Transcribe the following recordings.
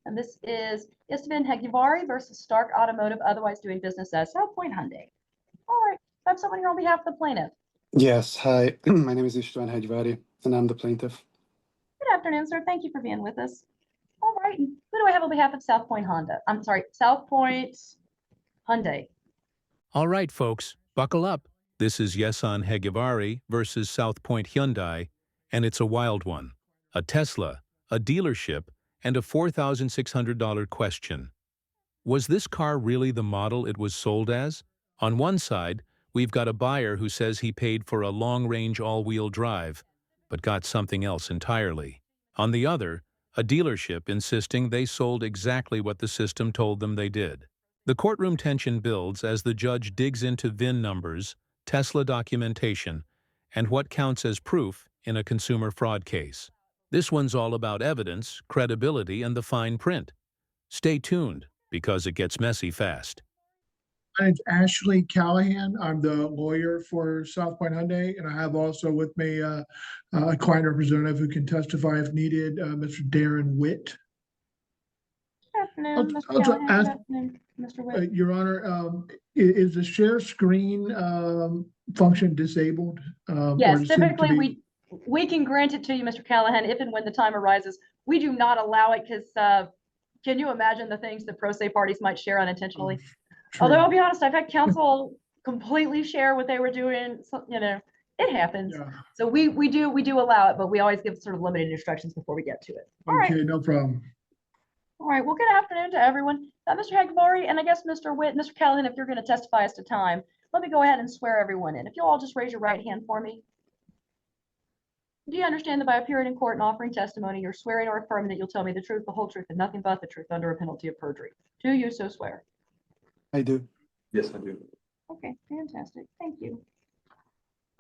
And this is Istvan Hegivari versus Stark Automotive, otherwise doing business as South Point Hyundai. All right, I have someone here on behalf of the plaintiff. Yes, hi. My name is Istvan Hegivari, and I'm the plaintiff. Good afternoon, sir. Thank you for being with us. All right, who do I have on behalf of South Point Honda? I'm sorry, South Point Hyundai. All right, folks, buckle up. This is Yesan Hegivari versus South Point Hyundai, and it's a wild one. A Tesla, a dealership, and a $4,600 question. Was this car really the model it was sold as? On one side, we've got a buyer who says he paid for a long-range all-wheel drive, but got something else entirely. On the other, a dealership insisting they sold exactly what the system told them they did. The courtroom tension builds as the judge digs into VIN numbers, Tesla documentation, and what counts as proof in a consumer fraud case. This one's all about evidence, credibility, and the fine print. Stay tuned, because it gets messy fast. My name's Ashley Callahan. I'm the lawyer for South Point Hyundai, and I have also with me a client representative who can testify if needed, Mr. Darren Witt. Good afternoon, Mr. Callahan. Good afternoon, Mr. Witt. Your Honor, is the share screen function disabled? Yes, typically we can grant it to you, Mr. Callahan, if and when the time arises. We do not allow it because can you imagine the things that pro se parties might share unintentionally? Although I'll be honest, I've had counsel completely share what they were doing. So, you know, it happens. Yeah. So we do allow it, but we always give sort of limited instructions before we get to it. All okay, right. No problem. All right. Well, good afternoon to everyone. Mr. Hegivari, and I guess Mr. Witt, Mr. Callahan, if you're going to testify as to time, let me go ahead and swear everyone in. If you'll all just raise your right hand for me. Do you understand that by appearing in court and offering testimony, you're swearing or affirming that you'll tell me the truth, the whole truth, and nothing but the truth under a penalty of perjury? Do you so swear? I do. Yes, I do. Okay, fantastic. Thank you.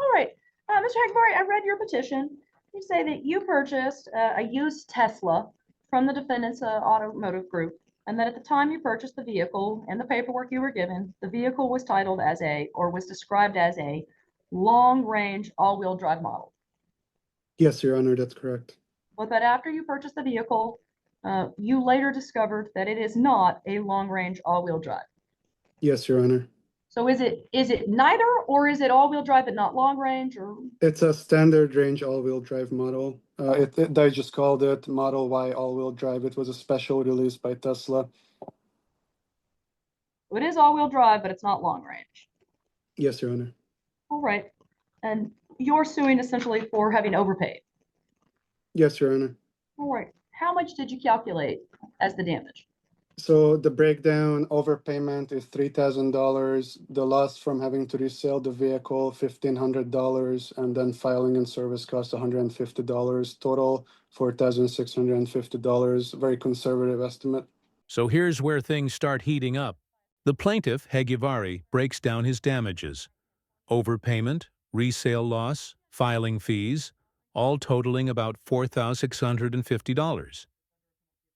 All right, Mr. Hegivari, I read your petition. You say that you purchased a used Tesla from the defendant's automotive group, and that at the time you purchased the vehicle and the paperwork you were given, the vehicle was titled as was described as a long-range all-wheel drive model. Yes, Your Honor, that's correct. But that after you purchased the vehicle, you later discovered that it is not a long-range all-wheel drive. Yes, Your Honor. So is it neither, or is it all-wheel drive but not long-range? Or it's a standard range all-wheel drive model. They just called it Model Y all-wheel drive. It was a special release by Tesla. It is all-wheel drive, but it's not long-range. Yes, Your Honor. All right, and you're suing essentially for having overpaid. Yes, Your Honor. All right. How much did you calculate as the damage? So the breakdown overpayment is $3,000. The loss from having to resell the vehicle, $1,500, and then filing and service cost $150. Total $4,650. Very conservative estimate. So here's where things start heating up. The plaintiff, Hegivari, breaks down his damages. Overpayment, resale loss, filing fees, all totaling about $4,650.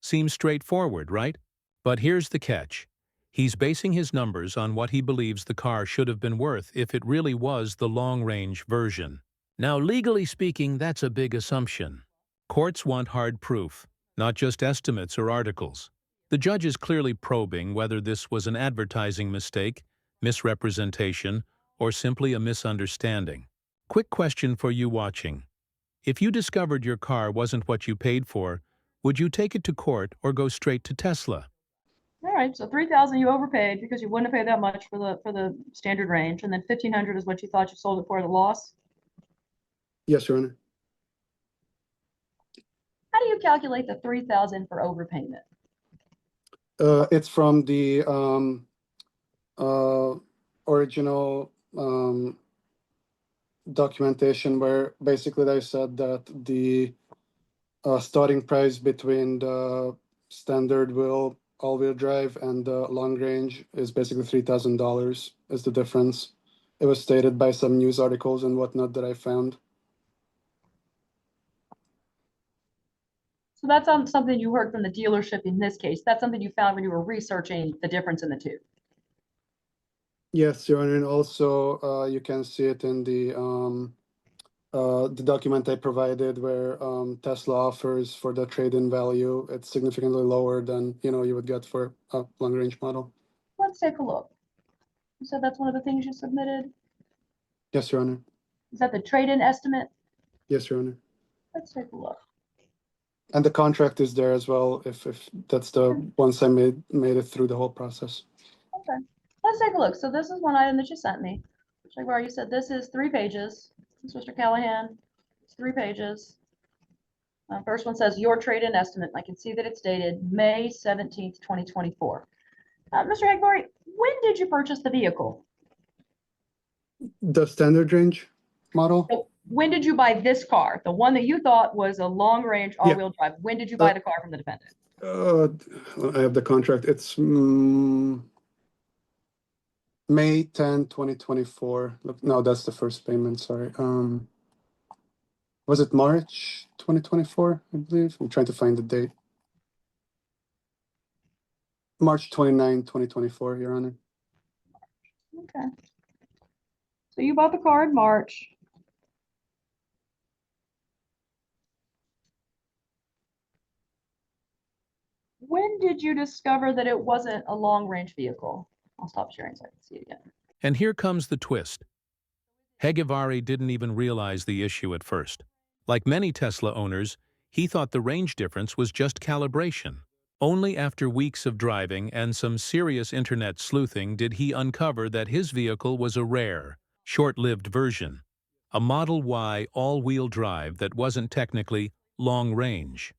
Seems straightforward, right? But here's the catch. He's basing his numbers on what he believes the car should have been worth if it really was the long-range version. Now, legally speaking, that's a big assumption. Courts want hard proof, not just estimates or articles. The judge is clearly probing whether this was an advertising mistake, misrepresentation, or simply a misunderstanding. Quick question for you watching. If you discovered your car wasn't what you paid for, would you take it to court or go straight to Tesla? All right, so $3,000 you overpaid because you wouldn't have paid that much for the standard range, and then $1,500 is what you thought you sold it for at a loss? Yes, Your Honor. How do you calculate the $3,000 for overpayment? It's from the original documentation where basically they said that the starting price between the standard all-wheel drive and the long range is basically $3,000 is the difference. It was stated by some news articles and whatnot that I found. So that's something you heard from the dealership in this case. That's something you found when you were researching the difference in the two. Yes, Your Honor, and also you can see it in the the document I provided where Tesla offers for the trade-in value, it's significantly lower than, you would get for a long-range model. Let's take a look. You said that's one of the things you submitted? Yes, Your Honor. Is that the trade-in estimate? Yes, Your Honor. Let's take a look. And the contract is there as well, if that's the once I made it through the whole process. Okay, let's take a look. So this is one item that you sent me. Like where you said this is 3 pages. This is Mr. Callahan. It's 3 pages. First one says your trade-in estimate. I can see that it's dated May 17th, 2024. Mr. Hagberry, when did you purchase the vehicle? The standard range model? So when did you buy this car? The one that you thought was a long-range all-wheel drive. When did you buy the car from the defendant? I have the contract. It's May 10, 2024. Look, no, that's the first payment, sorry. Was it March 2024, I believe? I'm trying to find the date. March 29, 2024, Your Honor. Okay. So you bought the car in March. When did you discover that it wasn't a long-range vehicle? I'll stop sharing so I can see it again. And here comes the twist. Hegivari didn't even realize the issue at first. Like many Tesla owners, he thought the range difference was just calibration. Only after weeks of driving and some serious internet sleuthing did he uncover that his vehicle was a rare, short-lived version, a Model Y all-wheel drive that wasn't technically long-range.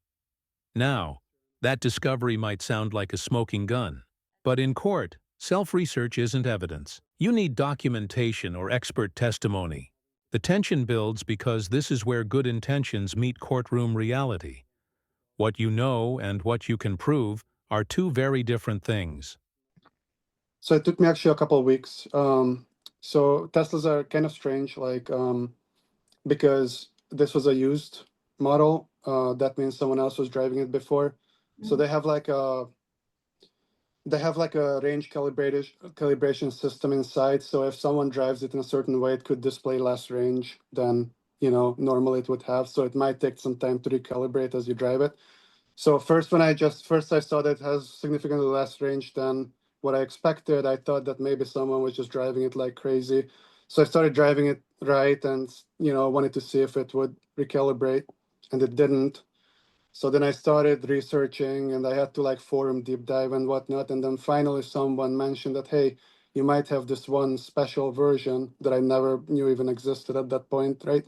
Now, that discovery might sound like a smoking gun, but in court, self-research isn't evidence. You need documentation or expert testimony. The tension builds because this is where good intentions meet courtroom reality. What you know and what you can prove are two very different things. So it took me actually a couple of weeks. So Teslas are kind of strange, because this was a used model. That means someone else was driving it before. So they have like a range calibration system inside. So if someone drives it in a certain way, it could display less range than normally it would have. So it might take some time to recalibrate as you drive it. So first I saw that it has significantly less range than what I expected. I thought that maybe someone was just driving it like crazy. So I started driving it right and wanted to see if it would recalibrate, and it didn't. So then I started researching, and I had to forum deep dive and whatnot. And then finally someone mentioned that, hey, you might have this one special version that I never knew even existed at that point, right?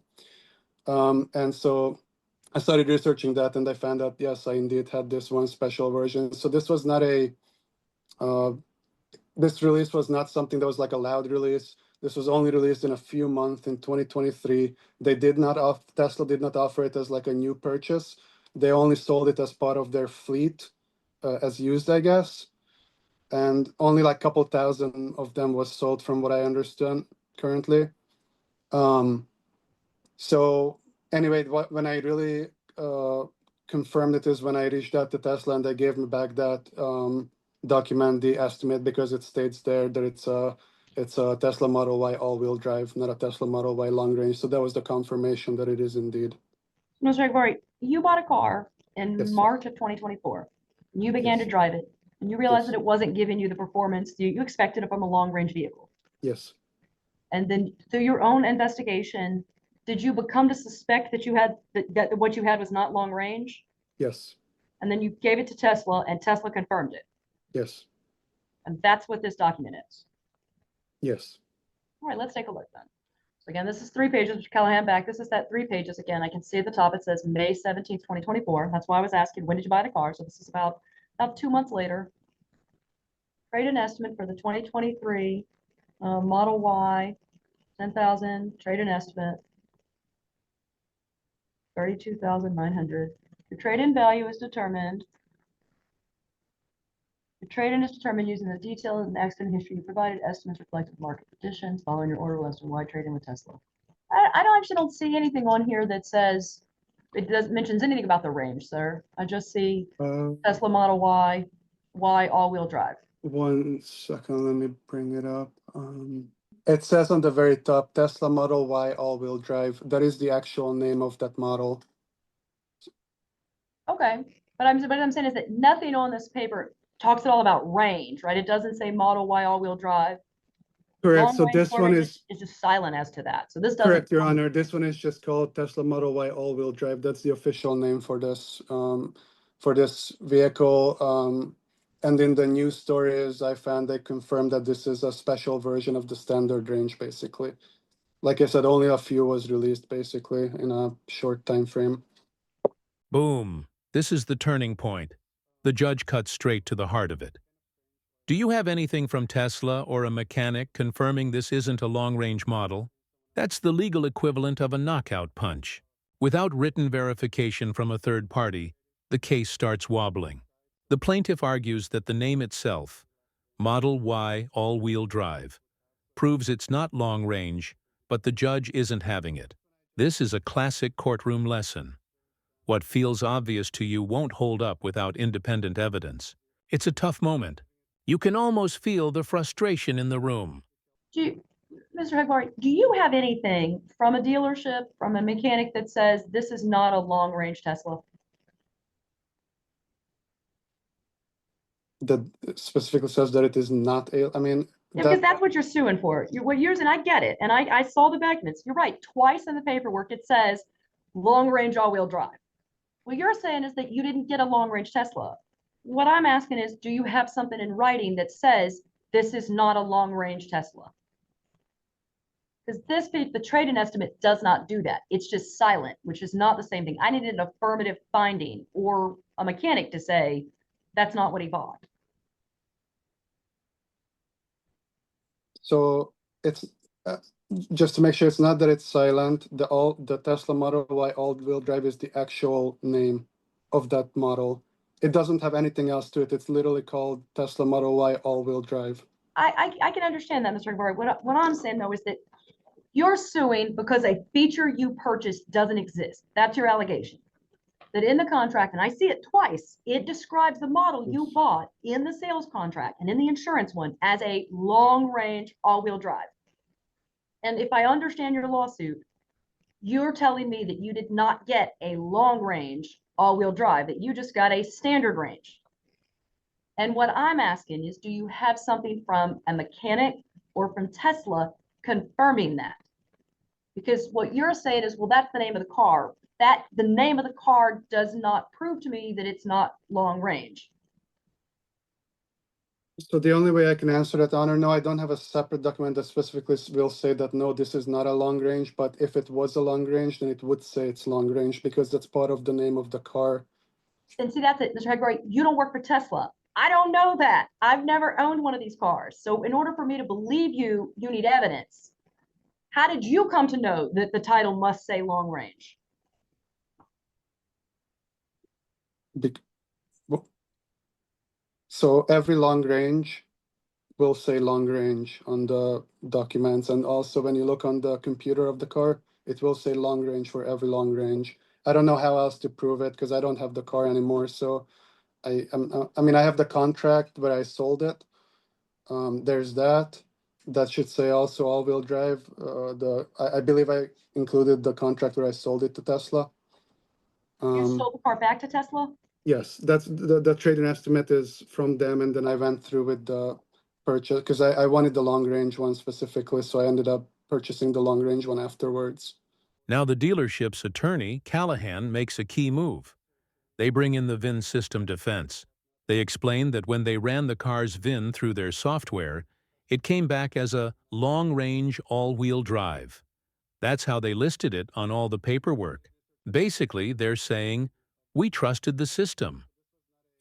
And so I started researching that, and I found out, yes, I indeed had this one special version. So this was not this release was not something that was like a loud release. This was only released in a few months in 2023. Tesla did not offer it as like a new purchase. They only sold it as part of their fleet as used, I guess. And only like a couple thousand of them was sold from what I understand currently. So anyway, when I really confirmed it is when I reached out to Tesla and they gave me back that document, the estimate, because it states there that it's a Tesla Model Y all-wheel drive, not a Tesla Model Y long range. So that was the confirmation that it is indeed. Mr. Hagberry, you bought a car in Yes, sir. March of 2024. And you began Yes. to drive it, and you realized Yes. that it wasn't giving you the performance you expected from a long-range vehicle. Yes. And then through your own investigation, did you become to suspect that you had that what you had was not long range? Yes. And then you gave it to Tesla, and Tesla confirmed it. Yes. And that's what this document is. Yes. All right, let's take a look then. So again, this is 3 pages, Mr. Callahan back. This is that 3 pages again. I can see at the top it says May 17th, 2024. That's why I was asking, when did you buy the car? So this is about 2 months later. Trade-in estimate for the 2023 Model Y, 10,000. Trade-in estimate, 32,900. The trade-in value is determined. The trade-in is determined using the detailed and accident history you provided. Estimates reflective market conditions. Following your order list and why trade-in with Tesla. I actually don't see anything on here that says it mentions anything about the range, sir. I just see Tesla Model Y all-wheel drive. 1 second, let me bring it up. It says on the very top, Tesla Model Y all-wheel drive. That is the actual name of that model. Okay, but I'm saying is that nothing on this paper talks at all about range, right? It doesn't say Model Y all-wheel drive. Correct. Long So range, this short one range is is just silent as to that. So this doesn't. correct, Your Honor. This one is just called Tesla Model Y all-wheel drive. That's the official name for this vehicle. And in the news stories I found, they confirmed that this is a special version of the standard range, basically. Like I said, only a few was released, basically, in a short time frame. Boom. This is the turning point. The judge cuts straight to the heart of it. Do you have anything from Tesla or a mechanic confirming this isn't a long-range model? That's the legal equivalent of a knockout punch. Without written verification from a third party, the case starts wobbling. The plaintiff argues that the name itself, Model Y all-wheel drive, proves it's not long-range, but the judge isn't having it. This is a classic courtroom lesson. What feels obvious to you won't hold up without independent evidence. It's a tough moment. You can almost feel the frustration in the room. Mr. Hegbar, do you have anything from a dealership, from a mechanic that says this is not a long-range Tesla? That specifically says that it is not a, I mean, Yeah, because that's what you're suing for. What yours, and I get it. And I saw the documents. You're right. Twice in the paperwork, it says long-range all-wheel drive. What you're saying is that you didn't get a long-range Tesla. What I'm asking is, do you have something in writing that says this is not a long-range Tesla? Because the trade-in estimate does not do that. It's just silent, which is not the same thing. I needed an affirmative finding or a mechanic to say that's not what he bought. So it's just to make sure it's not that it's silent. The Tesla Model Y all-wheel drive is the actual name of that model. It doesn't have anything else to it. It's literally called Tesla Model Y all-wheel drive. I can understand that, Mr. Hegbar. What I'm saying though is that you're suing because a feature you purchased doesn't exist. That's your allegation. That in the contract, and I see it twice, it describes the model you bought in the sales contract and in the insurance one as a long-range all-wheel drive. And if I understand your lawsuit, you're telling me that you did not get a long-range all-wheel drive, that you just got a standard range. And what I'm asking is, do you have something from a mechanic or from Tesla confirming that? Because what you're saying is, well, that's the name of the car. That the name of the car does not prove to me that it's not long range. So the only way I can answer that, Honor, no, I don't have a separate document that specifically will say that, no, this is not a long range, but if it was a long range, then it would say it's long range because that's part of the name of the car. And see, that's it, Mr. Hegbar, you don't work for Tesla. I don't know that. I've never owned one of these cars. So in order for me to believe you, you need evidence. How did you come to know that the title must say long range? So every long range will say long range on the documents. And also when you look on the computer of the car, it will say long range for every long range. I don't know how else to prove it because I don't have the car anymore. So I mean, I have the contract where I sold it. There's that. That should say also all-wheel drive. I believe I included the contract where I sold it to Tesla. You sold the car back to Tesla? Yes, that's the trade-in estimate is from them, and then I went through with the purchase because I wanted the long-range one specifically, so I ended up purchasing the long-range one afterwards. Now the dealership's attorney, Callahan, makes a key move. They bring in the VIN system defense. They explain that when they ran the car's VIN through their software, it came back as a long-range all-wheel drive. That's how they listed it on all the paperwork. Basically, they're saying, we trusted the system.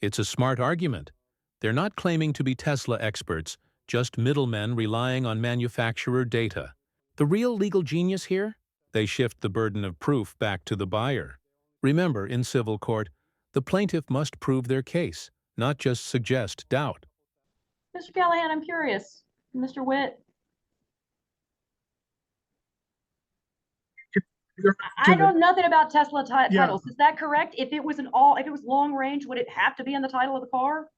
It's a smart argument. They're not claiming to be Tesla experts, just middlemen relying on manufacturer data. The real legal genius here? They shift the burden of proof back to the buyer. Remember, in civil court, the plaintiff must prove their case, not just suggest doubt. Mr. Callahan, I'm curious. Mr. Witt. I know nothing about Tesla titles. Is that correct? If it was long range, would it have to be in the title of the car?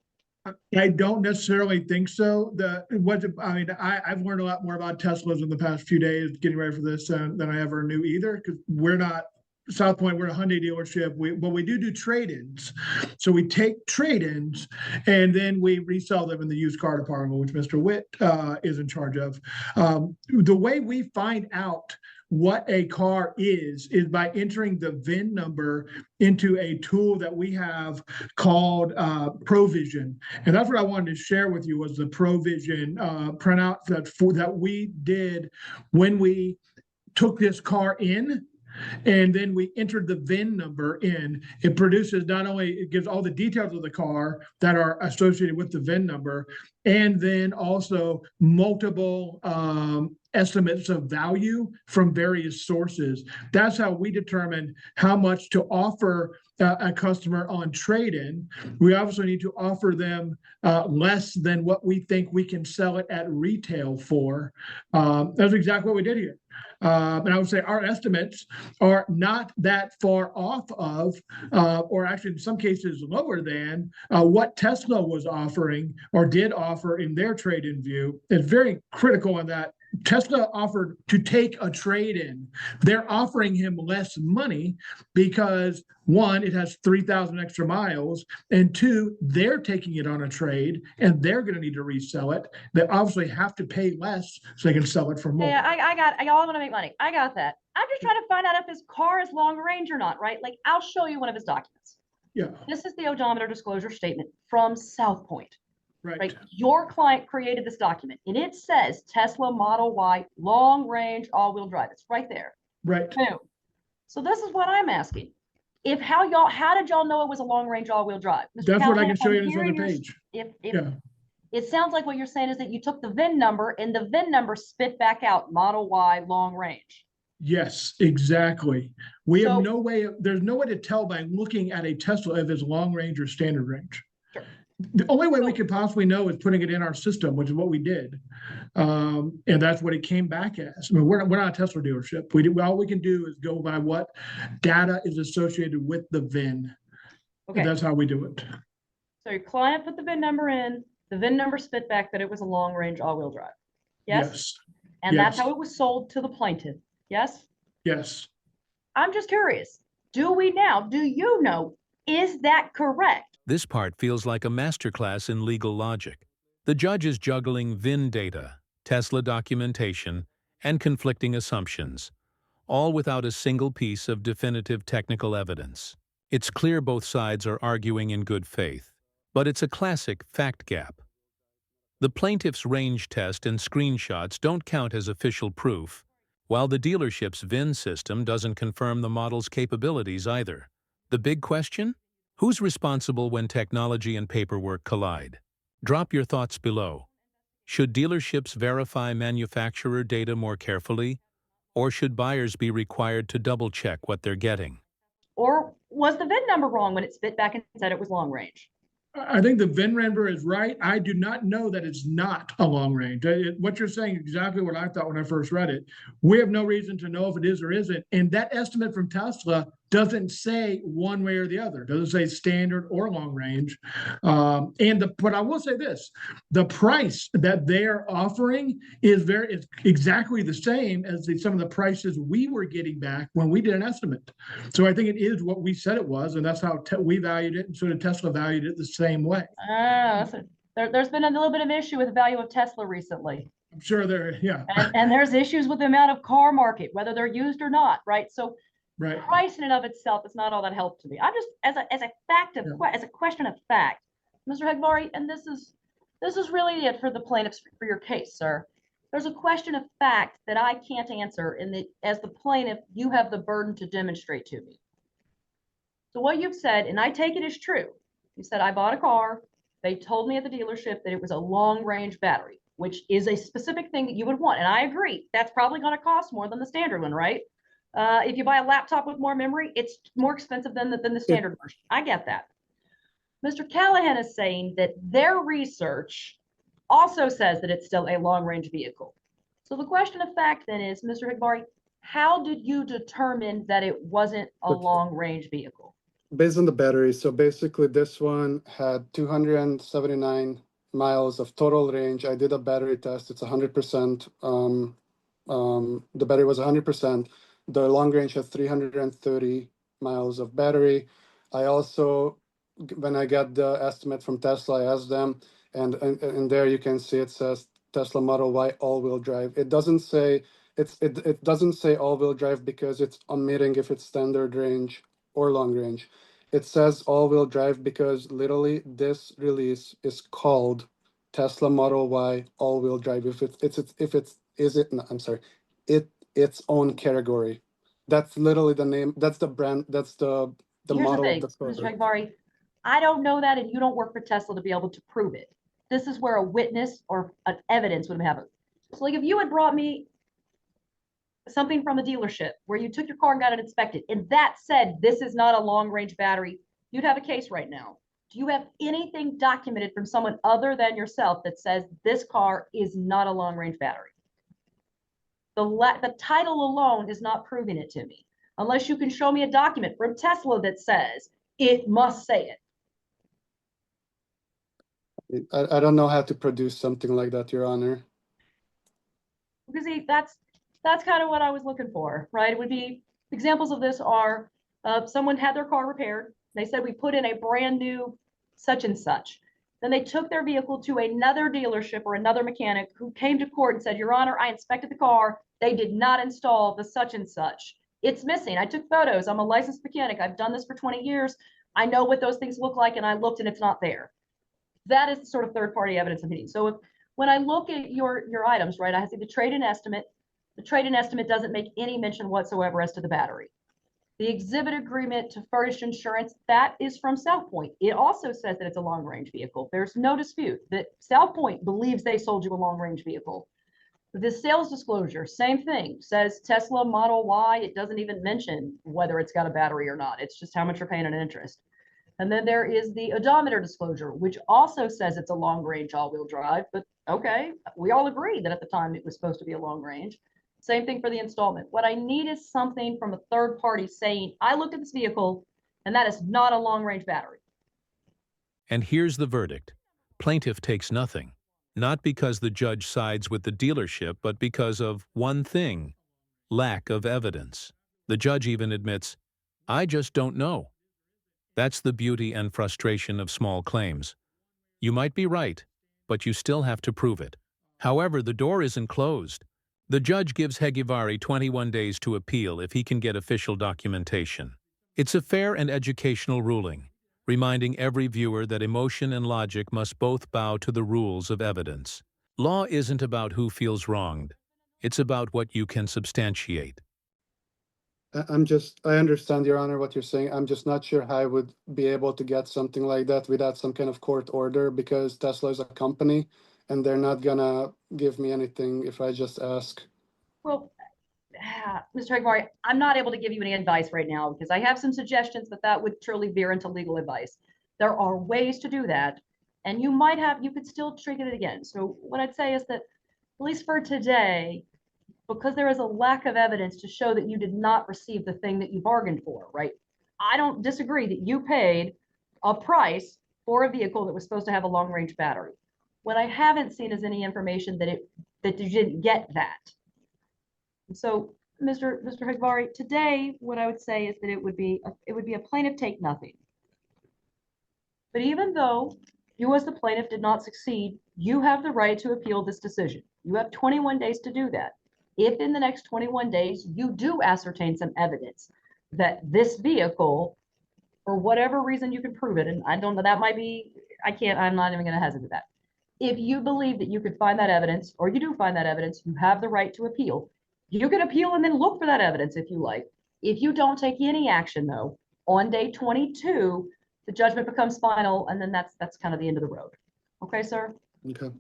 I don't necessarily think so. I've learned a lot more about Teslas in the past few days getting ready for this than I ever knew either, because we're not South Point, we're a Hyundai dealership. But we do trade-ins. So we take trade-ins and then we resell them in the used car department, which Mr. Witt is in charge of. The way we find out what a car is by entering the VIN number into a tool that we have called Provision. And that's what I wanted to share with you, was the Provision printout that we did when we took this car in. And then we entered the VIN number in. It produces, not only it gives all the details of the car that are associated with the VIN number, and then also multiple estimates of value from various sources. That's how we determine how much to offer a customer on trade-in. We obviously need to offer them less than what we think we can sell it at retail for. That's exactly what we did here. And I would say our estimates are not that far off of, or actually in some cases lower than, what Tesla was offering or did offer in their trade-in view. It's very critical in that Tesla offered to take a trade-in. They're offering him less money because, one, it has 3,000 extra miles, and two, they're taking it on a trade and they're going to need to resell it. They obviously have to pay less so they can sell it for more. Yeah, y'all want to make money. I got that. I'm just trying to find out if his car is long range or not, right? Like, I'll show you one of his documents. Yeah. This is the odometer disclosure statement from South Point. Right. Your client created this document and it says Tesla Model Y long range all-wheel drive. It's right there. Right. Boom. So this is what I'm asking. How did y'all know it was a long range all-wheel drive? Mr. That's what I Callahan, can show you I'm on this other hearing page. If it sounds like what you're saying is that you took the VIN number and the VIN number spit back out Model Y long range. Yes, exactly. There's So- no way to tell by looking at a Tesla if it's long range or standard range. Sure. The only way we could possibly know is putting it in our system, which is what we did. And that's what it came back as. I mean, we're not a Tesla dealership. All we can do is go by what data is associated with the VIN. Okay. And that's how we do it. So your client put the VIN number in, the VIN number spit back that it was a long range all-wheel drive. Yes? Yes. And that's Yes. how it was sold to the plaintiff. Yes? Yes. I'm just curious. Do you know, is that correct? This part feels like a masterclass in legal logic. The judge is juggling VIN data, Tesla documentation, and conflicting assumptions, all without a single piece of definitive technical evidence. It's clear both sides are arguing in good faith, but it's a classic fact gap. The plaintiff's range test and screenshots don't count as official proof, while the dealership's VIN system doesn't confirm the model's capabilities either. The big question? Who's responsible when technology and paperwork collide? Drop your thoughts below. Should dealerships verify manufacturer data more carefully, or should buyers be required to double-check what they're getting? Or was the VIN number wrong when it spit back and said it was long range? I think the VIN number is right. I do not know that it's not a long range. What you're saying is exactly what I thought when I first read it. We have no reason to know if it is or isn't. And that estimate from Tesla doesn't say one way or the other. It doesn't say standard or long range. But I will say this: the price that they're offering is exactly the same as some of the prices we were getting back when we did an estimate. So I think it is what we said it was, and that's how we valued it, and so did Tesla valued it the same way. There's been a little bit of issue with the value of Tesla recently. I'm sure yeah. And there's issues with the amount of car market, whether they're used or not, right? So Right. price in and of itself is not all that helpful to me. I'm just as a question of fact, Mr. Hegvari, and this is really it for the plaintiffs for your case, sir. There's a question of fact that I can't answer, and that as the plaintiff, you have the burden to demonstrate to me. So what you've said, and I take it as true, you said I bought a car. They told me at the dealership that it was a long range battery, which is a specific thing that you would want. And I agree, that's probably going to cost more than the standard one, right? If you buy a laptop with more memory, it's more expensive than the standard version. I get that. Mr. Callahan is saying that their research also says that it's still a long range vehicle. So the question of fact then is, Mr. Hegvari, how did you determine that it wasn't a long range vehicle? based on the battery, so basically this one had 279 miles of total range. I did a battery test. It's 100%. The battery was 100%. The long range has 330 miles of battery. I also, when I got the estimate from Tesla, I asked them, and there you can see it says Tesla Model Y all-wheel drive. It doesn't say it doesn't say all-wheel drive because it's omitting if it's standard range or long range. It says all-wheel drive because literally this release is called Tesla Model Y all-wheel drive. Its own category. That's literally the name. That's the brand. That's the Here's the model of thing, the car. Mr. Hagvari, I don't know that, and you don't work for Tesla to be able to prove it. This is where a witness or an evidence would have it. So like if you had brought me something from a dealership where you took your car and got it inspected, and that said, this is not a long range battery, you'd have a case right now. Do you have anything documented from someone other than yourself that says this car is not a long range battery? The title alone is not proving it to me, unless you can show me a document from Tesla that says it must say it. I don't know how to produce something like that, Your Honor. Because see, that's kind of what I was looking for, right? It would be examples of this are someone had their car repaired. They said we put in a brand new such and such. Then they took their vehicle to another dealership or another mechanic who came to court and said, Your Honor, I inspected the car. They did not install the such and such. It's missing. I took photos. I'm a licensed mechanic. I've done this for 20 years. I know what those things look like, and I looked and it's not there. That is the sort of third-party evidence I'm needing. So when I look at your items, right, I see the trade-in estimate. The trade-in estimate doesn't make any mention whatsoever as to the battery. The exhibit agreement to furnish insurance, that is from South Point. It also says that it's a long-range vehicle. There's no dispute that South Point believes they sold you a long-range vehicle. The sales disclosure, same thing, says Tesla Model Y. It doesn't even mention whether it's got a battery or not. It's just how much you're paying in interest. And then there is the odometer disclosure, which also says it's a long-range all-wheel drive. But okay, we all agreed that at the time it was supposed to be a long range. Same thing for the installment. What I need is something from a third party saying, I looked at this vehicle and that is not a long-range battery. And here's the verdict. Plaintiff takes nothing, not because the judge sides with the dealership, but because of one thing: lack of evidence. The judge even admits, I just don't know. That's the beauty and frustration of small claims. You might be right, but you still have to prove it. However, the door isn't closed. The judge gives Heggivari 21 days to appeal if he can get official documentation. It's a fair and educational ruling, reminding every viewer that emotion and logic must both bow to the rules of evidence. Law isn't about who feels wronged. It's about what you can substantiate. I understand, Your Honor, what you're saying. I'm just not sure how I would be able to get something like that without some kind of court order, because Tesla is a company and they're not gonna give me anything if I just ask. Well, Mr. Hagvari, I'm not able to give you any advice right now because I have some suggestions, but that would truly veer into legal advice. There are ways to do that, and you could still trigger it again. So what I'd say is that, at least for today, because there is a lack of evidence to show that you did not receive the thing that you bargained for, right? I don't disagree that you paid a price for a vehicle that was supposed to have a long-range battery. What I haven't seen is any information that you didn't get that. So, Mr. Hagvari, today, what I would say is that it would be a plaintiff take nothing. But even though you as the plaintiff did not succeed, you have the right to appeal this decision. You have 21 days to do that. If in the next 21 days you do ascertain some evidence that this vehicle, for whatever reason you can prove it, and I don't know, that might be, I'm not even going to hesitate that. If you believe that you could find that evidence, or you do find that evidence, you have the right to appeal. You can appeal and then look for that evidence if you like. If you don't take any action, though, on day 22, the judgment becomes final, and then that's kind of the end of the road. Okay, sir? Okay.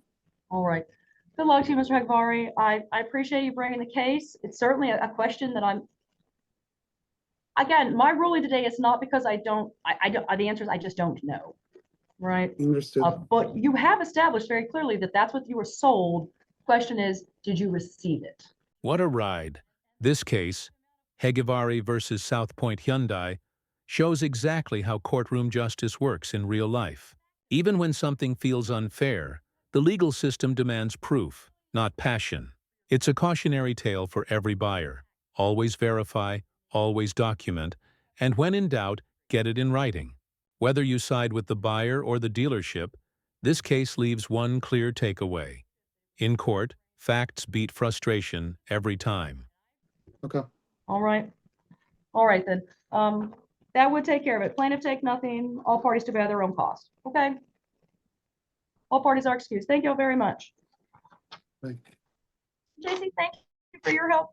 All right. Good luck to you, Mr. Hagvari. I appreciate you bringing the case. It's certainly a question that again, my ruling today is not because the answer is I just don't know, right? Understood. But you have established very clearly that that's what you were sold. Question is, did you receive it? What a ride. This case, Heggivari versus South Point Hyundai, shows exactly how courtroom justice works in real life. Even when something feels unfair, the legal system demands proof, not passion. It's a cautionary tale for every buyer. Always verify, always document, and when in doubt, get it in writing. Whether you side with the buyer or the dealership, this case leaves one clear takeaway. In court, facts beat frustration every time. Okay. All right. All right, then. That would take care of it. Plaintiff take nothing, all parties to bear their own cost. Okay? All parties are excused. Thank you all very much. Thank JC, thank you for your help.